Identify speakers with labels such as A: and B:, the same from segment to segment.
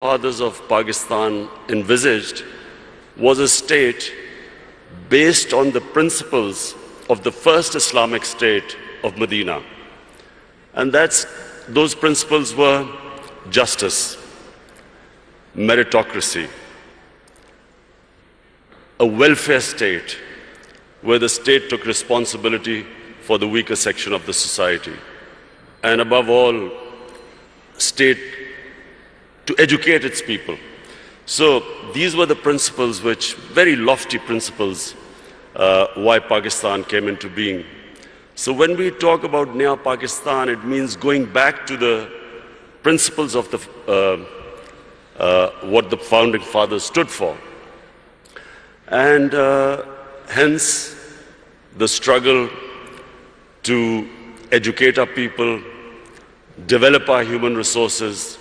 A: fathers of Pakistan envisaged was a state based on the principles of the first Islamic state of Medina. And those principles were justice, meritocracy, a welfare state where the state took responsibility for the weaker section of the society, and above all, state to educate its people. So these were the principles which, very lofty principles, why Pakistan came into being. So when we talk about Naya Pakistan, it means going back to the principles of what the founding fathers stood for. And hence the struggle to educate our people, develop our human resources,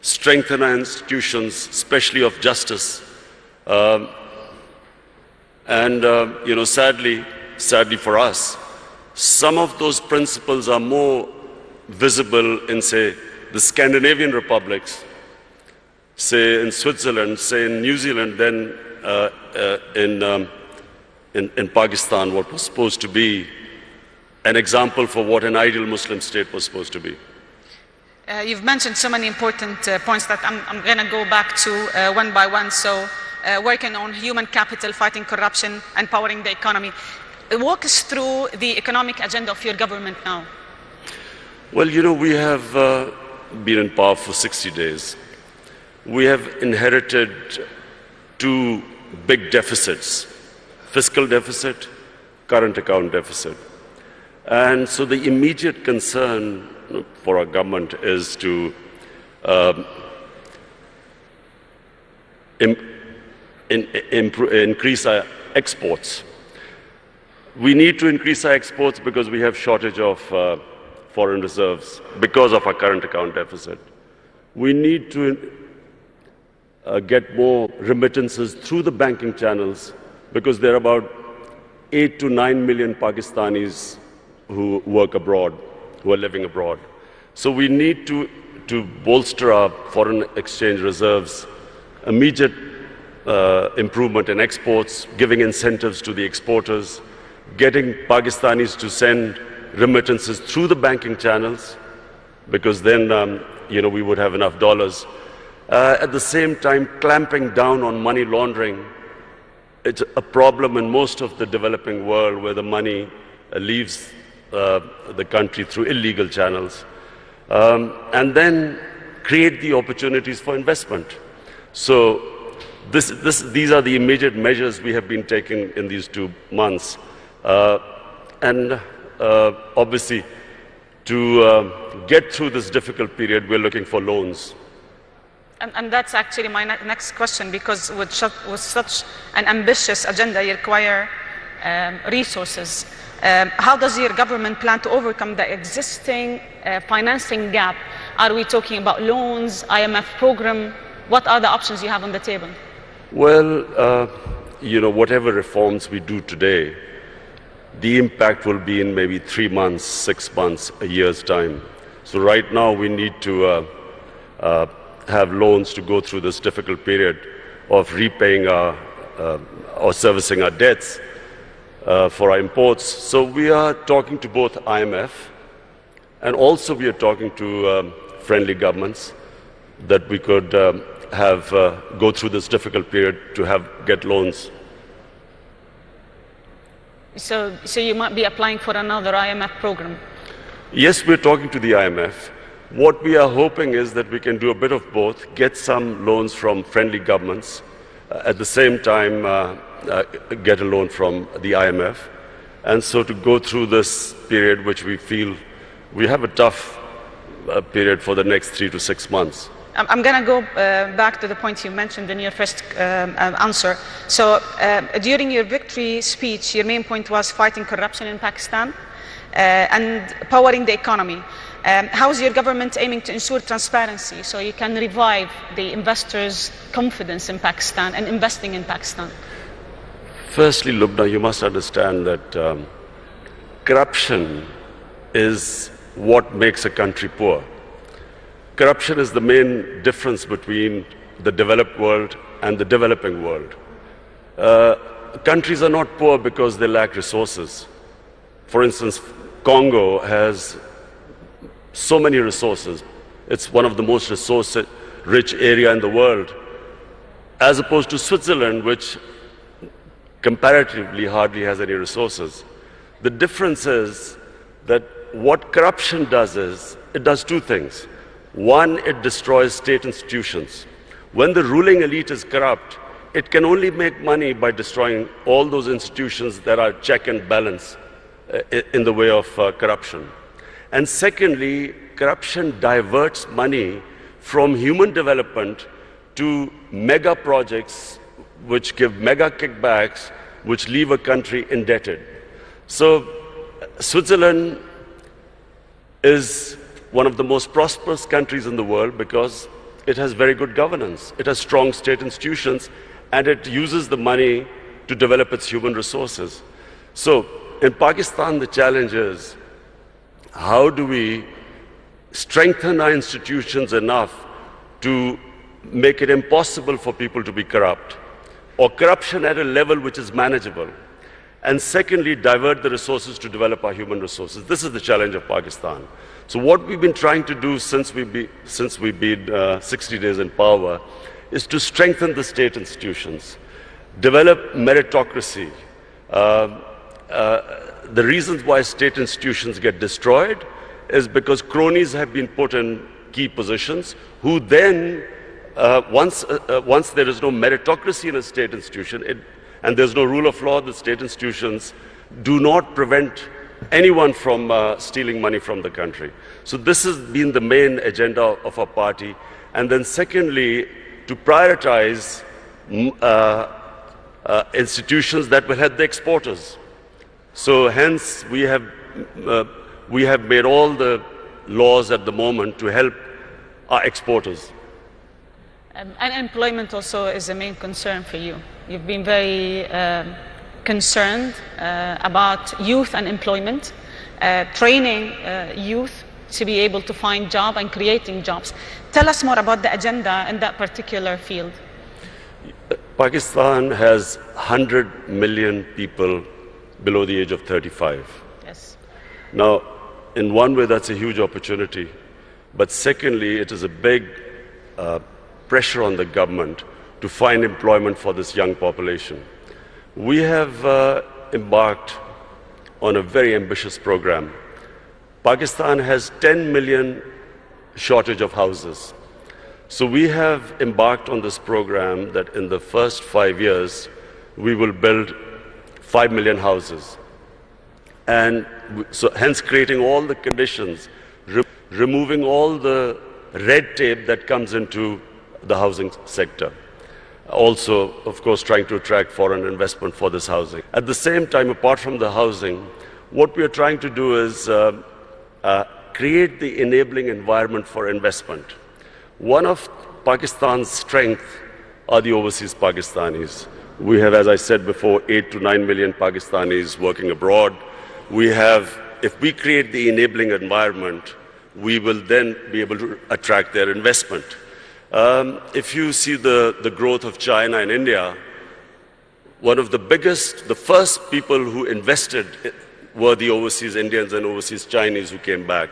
A: strengthen our institutions, especially of justice. Sadly for us, some of those principles are more visible in, say, the Scandinavian republics, say in Switzerland, say in New Zealand, than in Pakistan, what was supposed to be an example for what an ideal Muslim state was supposed to be.
B: You've mentioned so many important points that I'm going to go back to one by one. So working on human capital, fighting corruption, empowering the economy. Walk us through the economic agenda of your government now.
A: Well, you know, we have been in power for 60 days. We have inherited two big deficits: fiscal deficit, current account deficit. And so the immediate concern for our government is to increase our exports. We need to increase our exports because we have shortage of foreign reserves because of our current account deficit. We need to get more remittances through the banking channels because there are about 8 to 9 million Pakistanis who work abroad, who are living abroad. So we need to bolster our foreign exchange reserves, immediate improvement in exports, giving incentives to the exporters, getting Pakistanis to send remittances through the banking channels, because then we would have enough dollars. At the same time, clamping down on money laundering. It's a problem in most of the developing world where the money leaves the country through illegal channels. And then create the opportunities for investment. So these are the immediate measures we have been taking in these 2 months. Obviously, to get through this difficult period, we're looking for loans.
B: And that's actually my next question, because with such an ambitious agenda, you require resources. How does your government plan to overcome the existing financing gap? Are we talking about loans, IMF program? What are the options you have on the table?
A: Well, whatever reforms we do today, the impact will be in maybe 3 months, 6 months, a year's time. So right now we need to have loans to go through this difficult period of repaying or servicing our debts for our imports. So we are talking to both IMF, and also we are talking to friendly governments that we could go through this difficult period to get loans.
B: So you might be applying for another IMF program?
A: Yes, we're talking to the IMF. What we are hoping is that we can do a bit of both, get some loans from friendly governments, at the same time get a loan from the IMF, and so to go through this period which we feel we have a tough period for the next 3 to 6 months.
B: I'm going to go back to the point you mentioned in your first answer. So during your victory speech, your main point was fighting corruption in Pakistan and powering the economy. How is your government aiming to ensure transparency so you can revive the investors' confidence in Pakistan and investing in Pakistan?
A: Firstly, Lubna, you must understand that corruption is what makes a country poor. corruption is the main difference between the developed world and the developing world. Countries are not poor because they lack resources. For instance, Congo has so many resources. It's one of the most resource-rich area in the world, as opposed to Switzerland, which comparatively hardly has any resources. The difference is that what corruption does is, it does two things. One, it destroys state institutions. When the ruling elite is corrupt, it can only make money by destroying all those institutions that are check and balance in the way of corruption. And secondly, corruption diverts money from human development to mega projects which give mega kickbacks, which leave a country indebted. So Switzerland is one of the most prosperous countries in the world because it has very good governance. It has strong state institutions, and it uses the money to develop its human resources. So in Pakistan, the challenge is, how do we strengthen our institutions enough to make it impossible for people to be corrupt, or corruption at a level which is manageable? And secondly, divert the resources to develop our human resources. This is the challenge of Pakistan. So what we've been trying to do since we've been 60 days in power is to strengthen the state institutions, develop meritocracy. The reasons why state institutions get destroyed is because cronies have been put in key positions, who then, once there is no meritocracy in a state institution, and there's no rule of law, the state institutions do not prevent anyone from stealing money from the country. So this has been the main agenda of our party. And then secondly, to prioritize institutions that will help the exporters. So hence we have made all the laws at the moment to help our exporters.
B: Unemployment also is a main concern for you. You've been very concerned about youth unemployment, training youth to be able to find jobs and creating jobs. Tell us more about the agenda in that particular field.
A: Pakistan has 100 million people below the age of 35.
B: Yes.
A: Now, in one way, that's a huge opportunity. But secondly, it is a big pressure on the government to find employment for this young population. We have embarked on a very ambitious program. Pakistan has 10 million shortage of houses. So we have embarked on this program that in the first 5 years, we will build 5 million houses. And so hence creating all the conditions, removing all the red tape that comes into the housing sector. Also, of course, trying to attract foreign investment for this housing. At the same time, apart from the housing, what we are trying to do is create the enabling environment for investment. One of Pakistan's strengths are the overseas Pakistanis. We have, as I said before, 8 to 9 million Pakistanis working abroad. We have, if we create the enabling environment, we will then be able to attract their investment. If you see the growth of China and India, one of the biggest, the first people who invested were the overseas Indians and overseas Chinese who came back.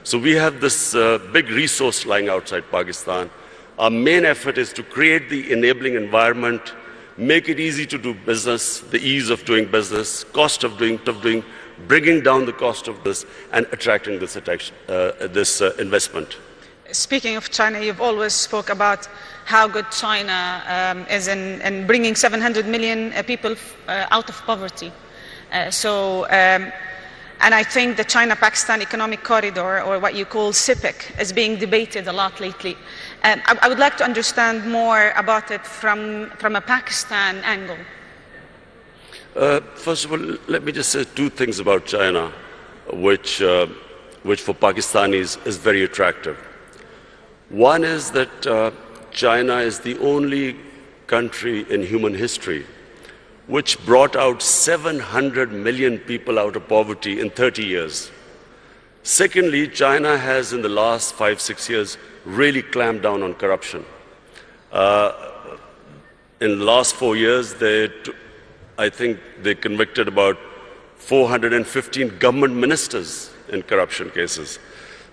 A: So we have this big resource lying outside Pakistan. Our main effort is to create the enabling environment, make it easy to do business, the ease of doing business, cost of doing, bringing down the cost of this, and attracting this investment.
B: Speaking of China, you've always spoke about how good China is in bringing 700 million people out of poverty. And I think the China-Pakistan Economic Corridor, or what you call CIPEC, is being debated a lot lately. I would like to understand more about it from a Pakistan angle.
A: First of all, let me just say two things about China, which for Pakistanis is very attractive. One is that China is the only country in human history which brought out 700 million people out of poverty in 30 years. Secondly, China has in the last 5-6 years really clamped down on corruption. In the last 4 years, I think they convicted about 415 government ministers in corruption cases.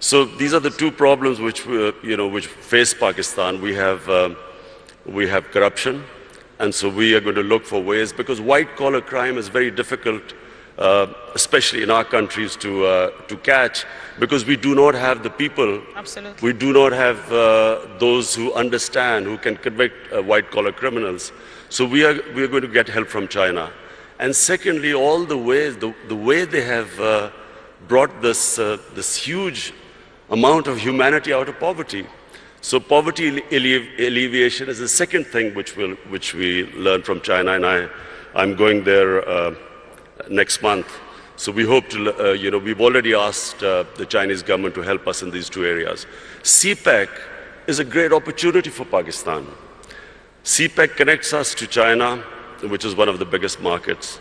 A: So these are the two problems which which face Pakistan. We have corruption, and so we are going to look for ways, because white-collar crime is very difficult, especially in our countries, to catch, because we do not have the people.
B: Absolutely.
A: We do not have those who understand, who can convict white-collar criminals. So we are going to get help from China. And secondly, all the ways, the way they have brought this huge amount of humanity out of poverty. So poverty alleviation is the second thing which we learn from China, and I'm going there next month. So we hope to, we've already asked the Chinese government to help us in these two areas. CPEC is a great opportunity for Pakistan. CPEC connects us to China, which is one of the biggest markets.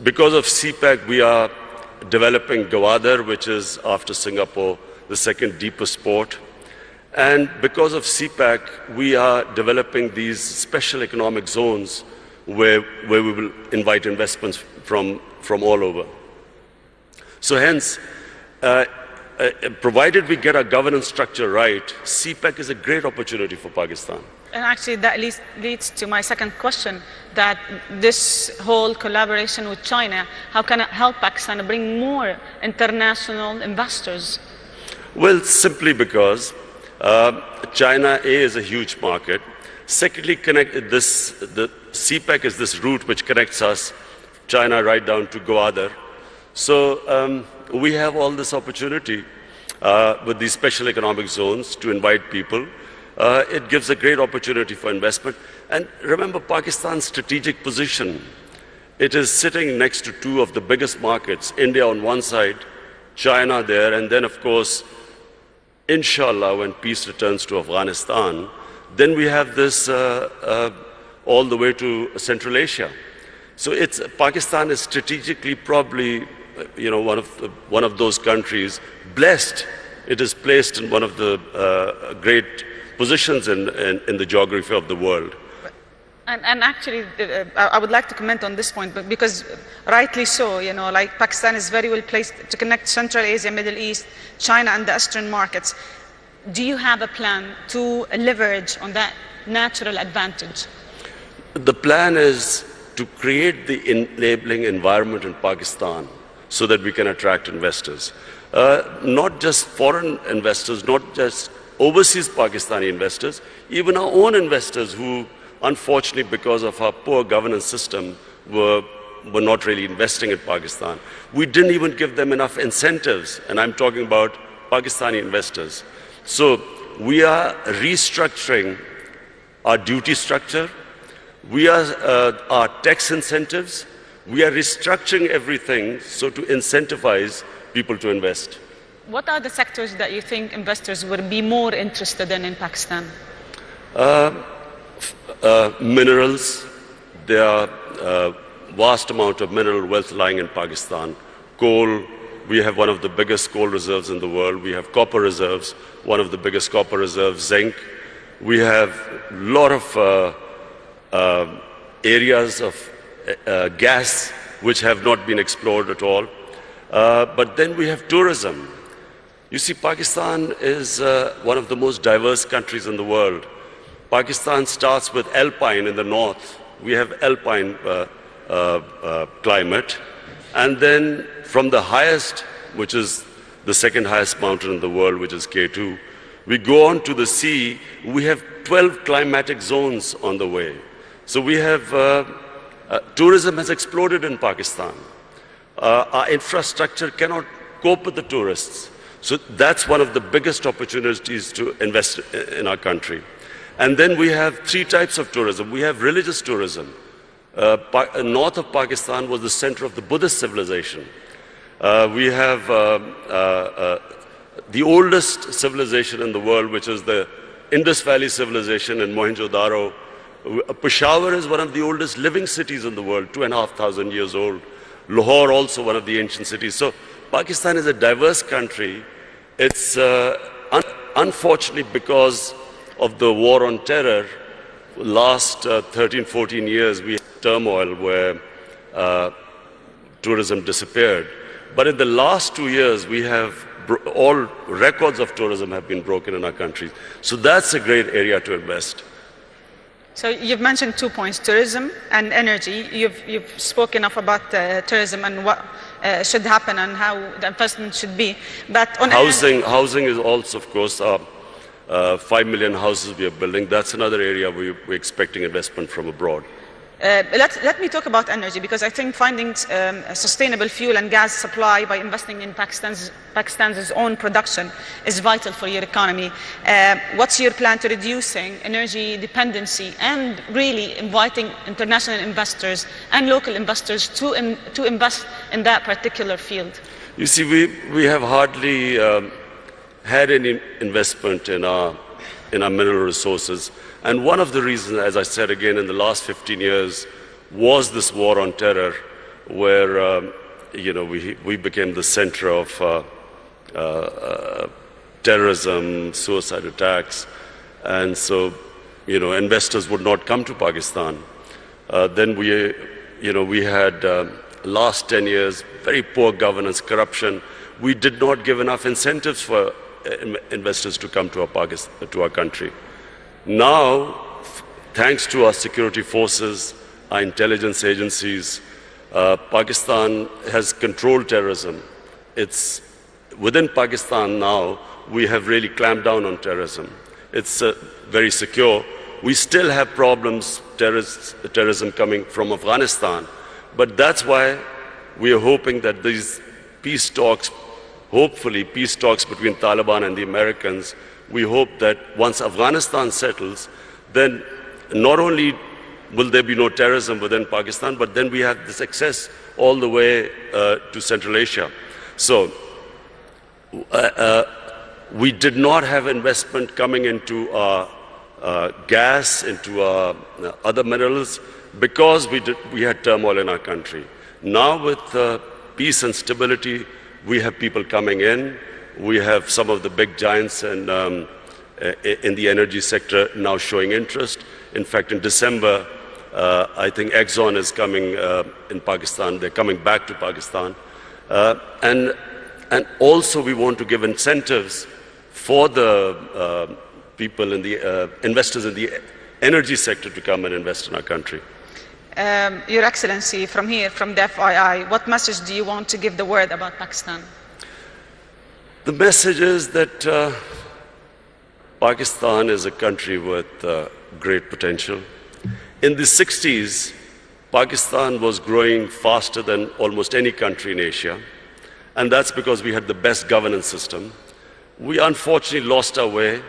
A: Because of CPEC, we are developing Gwadar, which is, after Singapore, the second deepest port. And because of CPEC, we are developing these special economic zones where we will invite investments from all over. So hence, provided we get our governance structure right, CPEC is a great opportunity for Pakistan.
B: And actually that leads to my second question, that this whole collaboration with China, how can it help Pakistan bring more international investors?
A: Well, simply because China, A, is a huge market. Secondly, the CPEC is this route which connects us, China, right down to Gwadar. So we have all this opportunity with these special economic zones to invite people. It gives a great opportunity for investment. And remember Pakistan's strategic position. It is sitting next to two of the biggest markets, India on one side, China there, and then of course, inshallah, when peace returns to Afghanistan, then we have this all the way to Central Asia. So Pakistan is strategically probably one of those countries blessed. It is placed in one of the great positions in the geography of the world.
B: And actually, I would like to comment on this point, but because rightly so, like Pakistan is very well placed to connect Central Asia, Middle East, China, and the Eastern markets. Do you have a plan to leverage on that natural advantage?
A: The plan is to create the enabling environment in Pakistan so that we can attract investors. Not just foreign investors, not just overseas Pakistani investors, even our own investors who, unfortunately, because of our poor governance system, were not really investing in Pakistan. We didn't even give them enough incentives, and I'm talking about Pakistani investors. So we are restructuring our duty structure. We are our tax incentives. We are restructuring everything so to incentivize people to invest.
B: What are the sectors that you think investors would be more interested in Pakistan?
A: Minerals. There are vast amount of mineral wealth lying in Pakistan. Coal. We have one of the biggest coal reserves in the world. We have copper reserves, one of the biggest copper reserves. Zinc. We have a lot of areas of gas which have not been explored at all. But then we have tourism. You see, Pakistan is one of the most diverse countries in the world. Pakistan starts with alpine in the north. We have alpine climate. And then from the highest, which is the second highest mountain in the world, which is K2, we go on to the sea. We have 12 climatic zones on the way. So we have, tourism has exploded in Pakistan. Our infrastructure cannot cope with the tourists. So that's one of the biggest opportunities to invest in our country. And then we have three types of tourism. We have religious tourism. North of Pakistan was the center of the Buddhist civilization. We have the oldest civilization in the world, which is the Indus Valley civilization in Mohenjo-daro. Peshawar is one of the oldest living cities in the world, 2,500 years old. Lahore, also one of the ancient cities. So Pakistan is a diverse country. It's unfortunately because of the war on terror, last 13, 14 years we had turmoil where tourism disappeared. But in the last 2 years, we have all records of tourism have been broken in our country. So that's a great area to invest.
B: So you've mentioned 2 points, tourism and energy. You've spoken enough about tourism and what should happen and how the investment should be. But on
A: housing is also, of course, 5 million houses we are building. That's another area we're expecting investment from abroad.
B: Let me talk about energy, because I think finding a sustainable fuel and gas supply by investing in Pakistan's own production is vital for your economy. What's your plan to reducing energy dependency and really inviting international investors and local investors to invest in that particular field?
A: You see, we have hardly had any investment in our mineral resources. And one of the reasons, as I said again, in the last 15 years, was this war on terror, where we became the center of terrorism, suicide attacks, and so investors would not come to Pakistan. Then we had last 10 years very poor governance, corruption. We did not give enough incentives for investors to come to our country. Now, thanks to our security forces, our intelligence agencies, Pakistan has controlled terrorism. It's within Pakistan now, we have really clamped down on terrorism. It's very secure. We still have problems, terrorism coming from Afghanistan, but that's why we are hoping that these peace talks, hopefully peace talks between Taliban and the Americans, we hope that once Afghanistan settles, then not only will there be no terrorism within Pakistan, but then we have this access all the way to Central Asia. So we did not have investment coming into gas, into other minerals, because we had turmoil in our country. Now with peace and stability, we have people coming in. We have some of the big giants in the energy sector now showing interest. In fact, in December, I think Exxon is coming in Pakistan. They're coming back to Pakistan. And also we want to give incentives for the people in the investors in the energy sector to come and invest in our country.
B: Your Excellency, from here, from the FII, what message do you want to give the world about Pakistan?
A: The message is that Pakistan is a country with great potential. In the 60s, Pakistan was growing faster than almost any country in Asia, and that's because we had the best governance system. We unfortunately lost our way.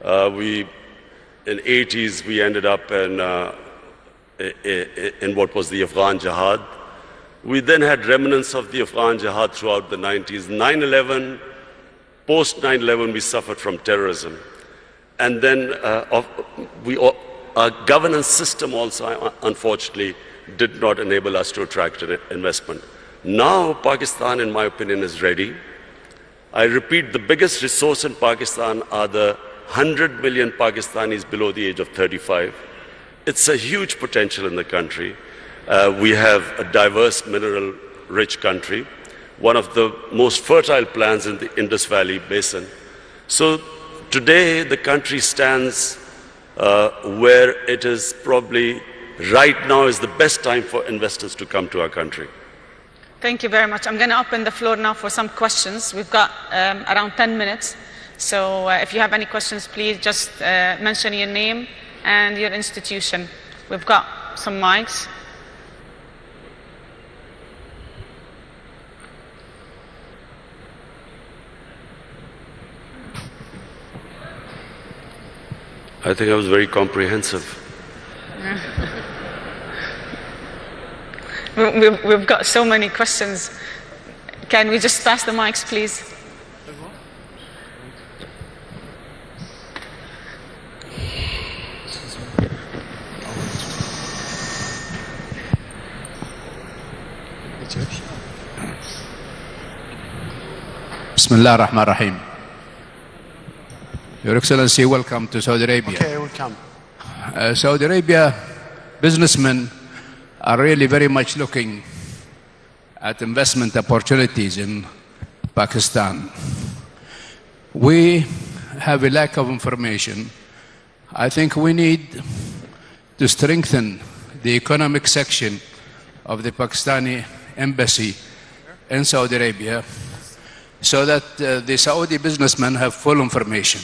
A: In the 80s, we ended up in what was the Afghan Jihad. We then had remnants of the Afghan Jihad throughout the 90s. 9/11, post 9/11, we suffered from terrorism. And then our governance system also, unfortunately, did not enable us to attract investment. Now, Pakistan, in my opinion, is ready. I repeat, the biggest resource in Pakistan are the 100 million Pakistanis below the age of 35. It's a huge potential in the country. We have a diverse, mineral-rich country, one of the most fertile lands in the Indus Valley Basin. So today, the country stands where it is probably right now is the best time for investors to come to our country.
B: Thank you very much. I'm going to open the floor now for some questions. We've got around 10 minutes. So if you have any questions, please just mention your name and your institution. We've got some mics.
A: I think I was very comprehensive.
B: We've got so many questions. Can we just pass the mics, please?
C: Bismillah ar-Rahman ar-Rahim. Your Excellency, welcome to Saudi Arabia.
D: Okay, welcome.
C: Saudi Arabia businessmen are really very much looking at investment opportunities in Pakistan. We have a lack of information. I think we need to strengthen the economic section of the Pakistani embassy in Saudi Arabia so that the Saudi businessmen have full information.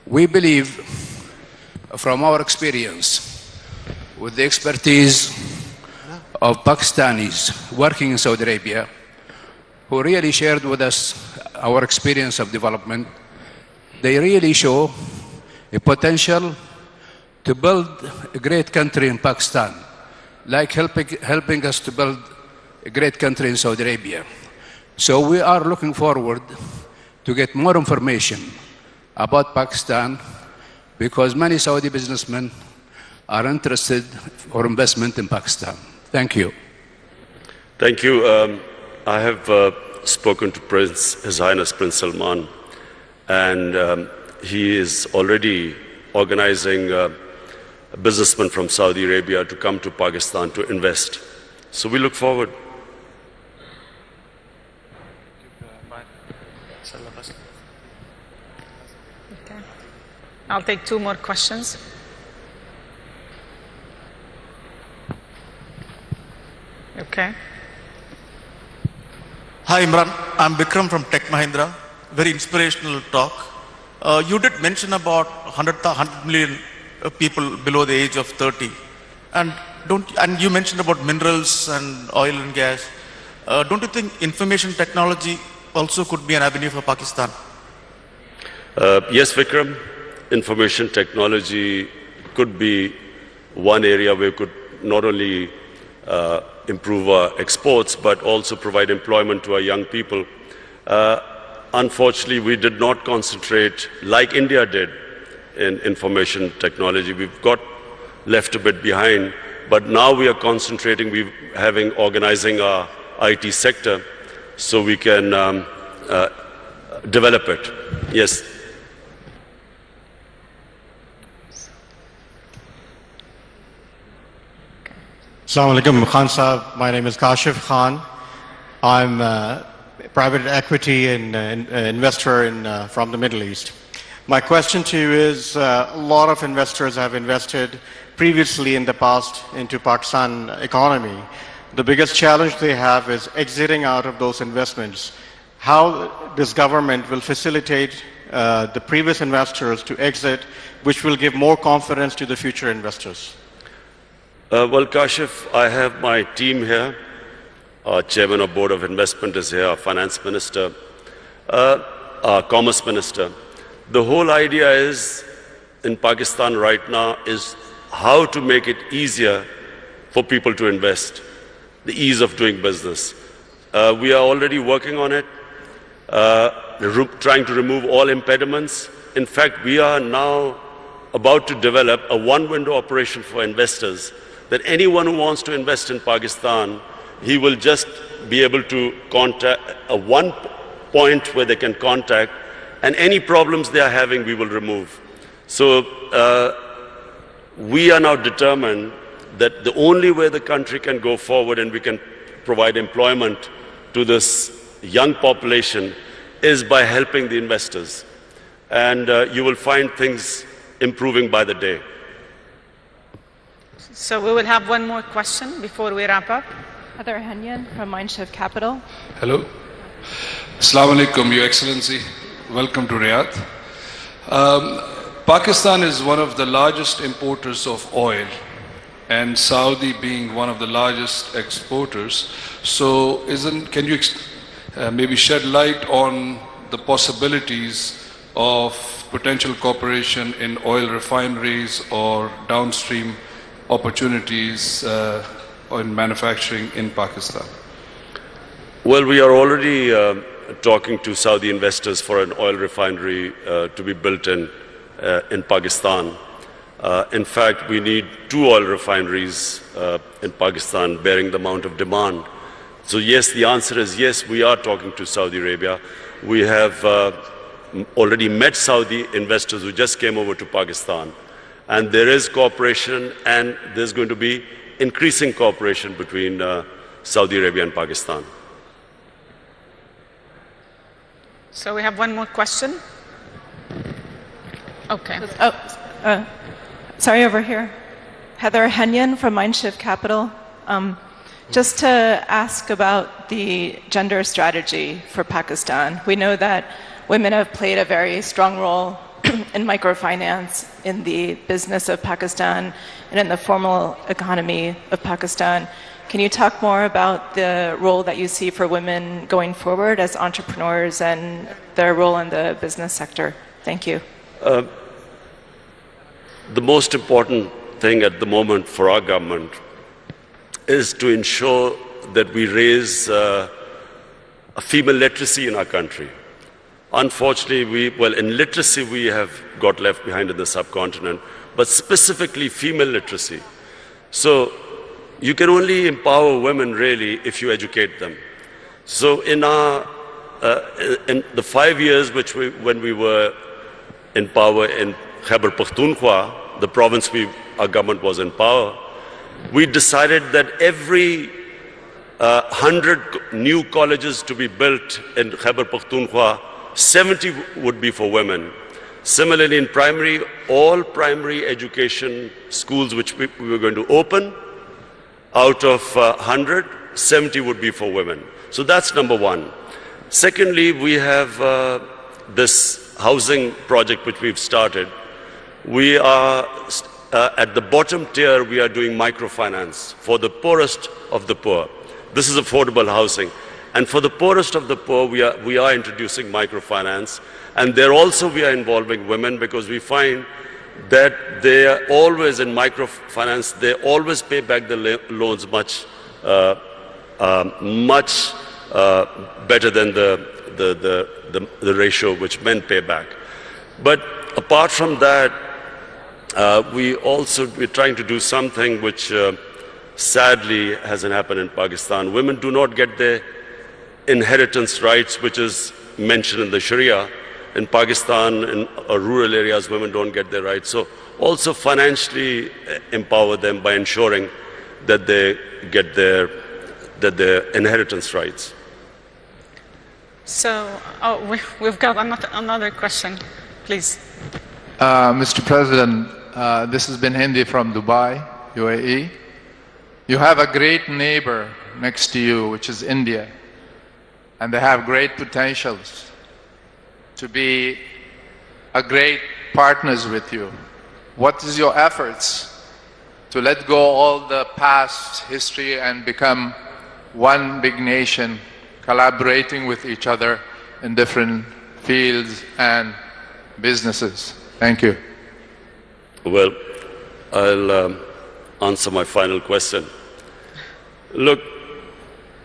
C: We believe, from our experience with the expertise of Pakistanis working in Saudi Arabia, who really shared with us our experience of development, they really show a potential to build a great country in Pakistan, like helping us to build a great country in Saudi Arabia. So we are looking forward to get more information about Pakistan because many Saudi businessmen are interested for investment in Pakistan. Thank you.
A: Thank you. I have spoken to His Highness Prince Salman, and he is already organizing businessmen from Saudi Arabia to come to Pakistan to invest. So we look forward.
B: Okay. I'll take two more questions. Okay.
D: Hi Imran, I'm Vikram from Tech Mahindra. Very inspirational talk. You did mention about 100 million people below the age of 30. And you mentioned about minerals and oil and gas. Don't you think information technology also could be an avenue for Pakistan?
A: Yes, Vikram. Information technology could be one area where we could not only improve our exports, but also provide employment to our young people. Unfortunately, we did not concentrate like India did in information technology. We've got left a bit behind, but now we are concentrating. We're organizing our IT sector so we can develop it. Yes.
E: Assalamu alaikum, Khan Saab. My name is Kashif Khan. I'm a private equity and investor from the Middle East. My question to you is, a lot of investors have invested previously in the past into Pakistan economy. The biggest challenge they have is exiting out of those investments. How this government will facilitate the previous investors to exit, which will give more confidence to the future investors?
A: Well, Kashif, I have my team here. Our chairman of board of investment is here, our finance minister, our commerce minister. The whole idea is in Pakistan right now is how to make it easier for people to invest, the ease of doing business. We are already working on it, trying to remove all impediments. In fact, we are now about to develop a one-window operation for investors, that anyone who wants to invest in Pakistan, he will just be able to contact one point where they can contact, and any problems they are having, we will remove. So we are now determined that the only way the country can go forward and we can provide employment to this young population is by helping the investors. And you will find things improving by the day.
B: So we will have one more question before we wrap up.
F: Heather Henyan from Mindshift Capital.
G: Hello. Assalamu alaikum, Your Excellency. Welcome to Riyadh. Pakistan is one of the largest importers of oil, and Saudi being one of the largest exporters. So can you maybe shed light on the possibilities of potential cooperation in oil refineries or downstream opportunities in manufacturing in Pakistan?
A: Well, we are already talking to Saudi investors for an oil refinery to be built in Pakistan. In fact, we need 2 oil refineries in Pakistan bearing the amount of demand. So yes, the answer is yes, we are talking to Saudi Arabia. We have already met Saudi investors who just came over to Pakistan. And there is cooperation, and there's going to be increasing cooperation between Saudi Arabia and Pakistan.
B: So we have one more question. Okay.
F: Sorry, over here. Heather Henyon from Mindshift Capital. Just to ask about the gender strategy for Pakistan. We know that women have played a very strong role in microfinance, in the business of Pakistan, and in the formal economy of Pakistan. Can you talk more about the role that you see for women going forward as entrepreneurs and their role in the business sector? Thank you.
A: The most important thing at the moment for our government is to ensure that we raise a female literacy in our country. Unfortunately, in literacy we have got left behind in the subcontinent, but specifically female literacy. So you can only empower women really if you educate them. So in the 5 years when we were in power in Khyber Pakhtunkhwa, the province our government was in power, we decided that every 100 new colleges to be built in Khyber Pakhtunkhwa, 70 would be for women. Similarly, in primary, all primary education schools which we were going to open, out of 100, 70 would be for women. So that's number one. Secondly, we have this housing project which we've started. We are, at the bottom tier, we are doing microfinance for the poorest of the poor. This is affordable housing. And for the poorest of the poor, we are introducing microfinance. And there also we are involving women, because we find that they are always in microfinance, they always pay back the loans much better than the ratio which men pay back. But apart from that, we're trying to do something which sadly hasn't happened in Pakistan. Women do not get their inheritance rights, which is mentioned in the Sharia. In Pakistan, in rural areas, women don't get their rights. So also financially empower them by ensuring that they get their inheritance rights.
B: So, we've got another question, please.
H: Mr. President, this has been Hindi from Dubai, UAE. You have a great neighbor next to you, which is India, and they have great potentials to be a great partners with you. What is your efforts to let go all the past history and become one big nation, collaborating with each other in different fields and businesses? Thank you.
A: Well, I'll answer my final question. Look,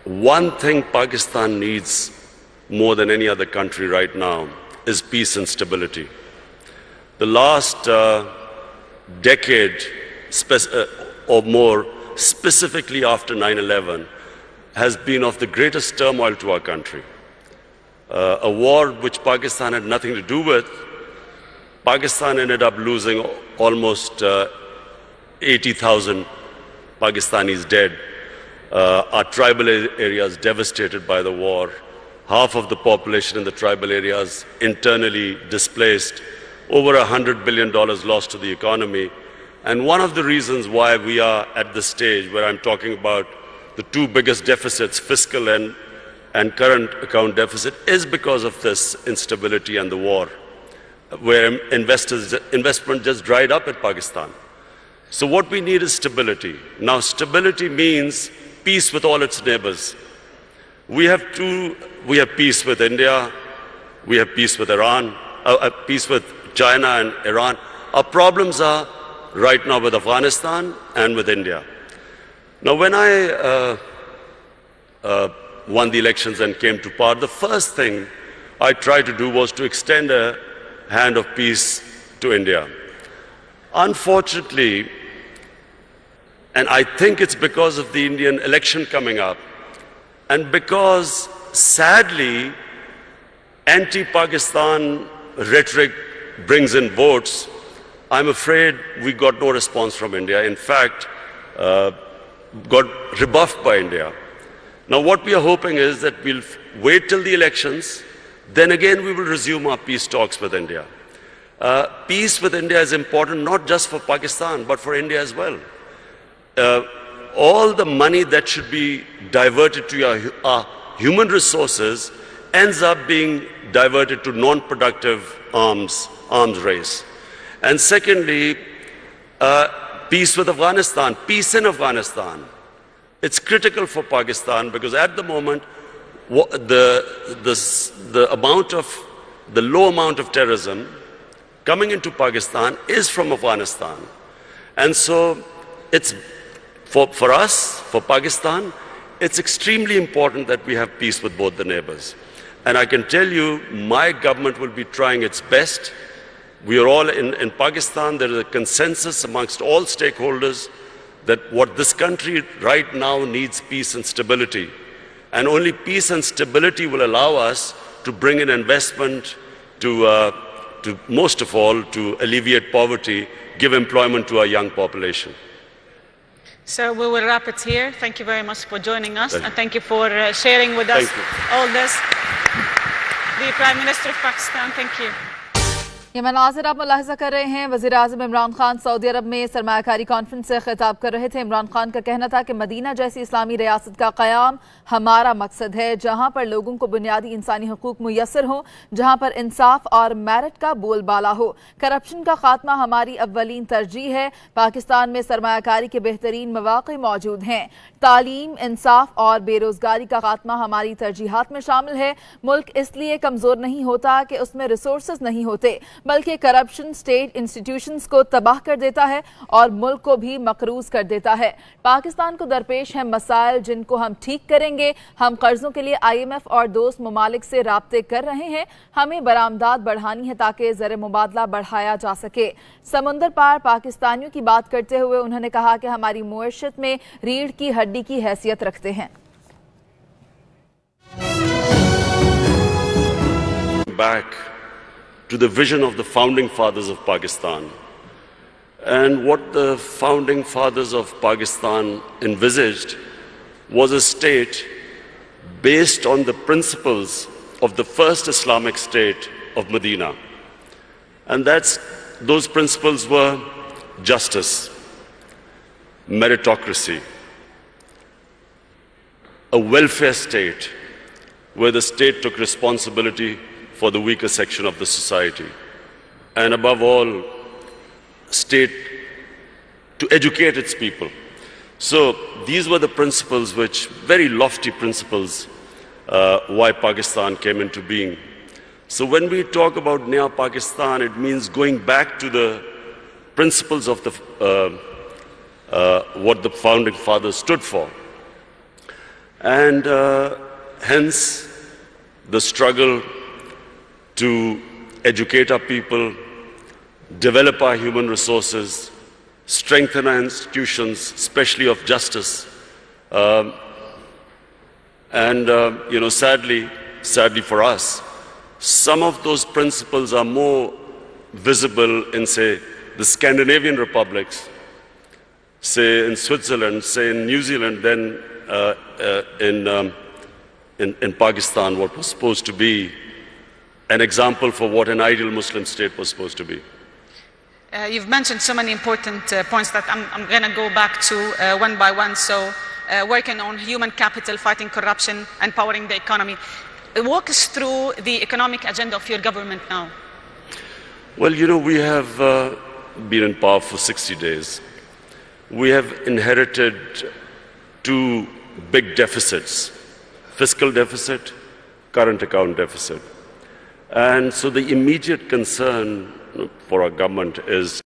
A: one thing Pakistan needs more than any other country right now is peace and stability. The last decade or more, specifically after 9/11, has been of the greatest turmoil to our country. A war which Pakistan had nothing to do with. Pakistan ended up losing almost 80,000 Pakistanis dead. Our tribal areas devastated by the war. Half of the population in the tribal areas internally displaced. Over $100 billion lost to the economy. And one of the reasons why we are at this stage where I'm talking about the two biggest deficits, fiscal and current account deficit, is because of this instability and the war, where investment just dried up at Pakistan. So what we need is stability. Now, stability means peace with all its neighbors. We have peace with India, we have peace with Iran, peace with China and Iran. Our problems are right now with Afghanistan and with India. Now, when I won the elections and came to power, the first thing I tried to do was to extend a hand of peace to India. Unfortunately, and I think it's because of the Indian election coming up, And because, sadly, anti-Pakistan rhetoric brings in votes, I'm afraid we got no response from India. In fact, got rebuffed by India. Now, what we are hoping is that we'll wait till the elections, then again we will resume our peace talks with India. Peace with India is important not just for Pakistan, but for India as well. All the money that should be diverted to our human resources ends up being diverted to non-productive arms race. And secondly, peace with Afghanistan, peace in Afghanistan. It's critical for Pakistan because at the moment, the low amount of terrorism coming into Pakistan is from Afghanistan. And so it's for us, for Pakistan, it's extremely important that we have peace with both the neighbors. And I can tell you, my government will be trying its best. We are all in Pakistan, there is a consensus amongst all stakeholders that what this country right now needs peace and stability. And only peace and stability will allow us to bring in investment, to most of all, to alleviate poverty, give employment to our young population.
B: So we will wrap it here. Thank you very much for joining us, and thank you for sharing with us all this. The Prime Minister of Pakistan, thank you.
I: ये मनाज़िर आप मुलाहिज़ा कर रहे हैं। वज़ीराज़म Imran Khan Saudi अरब में सरमायाकारी conference से खिताब कर रहे थे। इमरान खान का कहना था कि मदीना जैसी इस्लामी रियासत का क़याम हमारा मकसद है, जहाँ पर लोगों को बुनियादी इंसानी हुकूक मुयस्सर हो, जहाँ पर इंसाफ और मेरिट का बोलबाला हो। करप्शन का खात्मा हमारी अव्वलीन तरजीह है। पाकिस्तान में सरमायाकारी के बेहतरीन मौक़े मौजूद हैं। तालीम, इंसाफ और बेरोज़गारी का खात्मा हमारी तरजीहात में शामिल है। मुल्क इसलिए कमज़ोर नहीं होता कि उसमें रिसोर्सेज नहीं होते, बल्कि करप्शन स्टेट इंस्टीट्यूशंस को तबाह कर देता है और मुल्क को भी मकरूज कर देता है। पाकिस्तान को दरपेश हैं मसाइल जिनको हम ठीक करेंगे। हम कर्जों के लिए IMF और दोस्त ममालिक से राब्ते कर रहे हैं। हमें बरामदात बढ़ानी है ताकि ज़र मुबादला बढ़ाया जा सके। समुंदर पार पाकिस्तानियों की बात करते हुए उन्होंने कहा कि हमारी मुआशरत में रीढ़ की हड्डी की हैसियत रखते हैं।
A: Back to the vision of the founding fathers of Pakistan. And what the founding fathers of Pakistan envisaged was a state based on the principles of the first Islamic state of Medina. And those principles were justice, meritocracy, a welfare state where the state took responsibility for the weaker section of the society, and above all, state to educate its people. So these were the principles which, very lofty principles, why Pakistan came into being. So when we talk about Naya Pakistan, it means going back to the principles of what the founding fathers stood for. And hence the struggle to educate our people, develop our human resources, strengthen our institutions, especially of justice. Sadly for us, some of those principles are more visible in, say, the Scandinavian republics, say in Switzerland, say in New Zealand, than in Pakistan, what was supposed to be an example for what an ideal Muslim state was supposed to be.
B: You've mentioned so many important points that I'm going to go back to one by one. So working on human capital, fighting corruption, empowering the economy. Walk us through the economic agenda of your government now.
A: Well, we have been in power for 60 days. We have inherited two big deficits: fiscal deficit, current account deficit. And so the immediate concern for our government is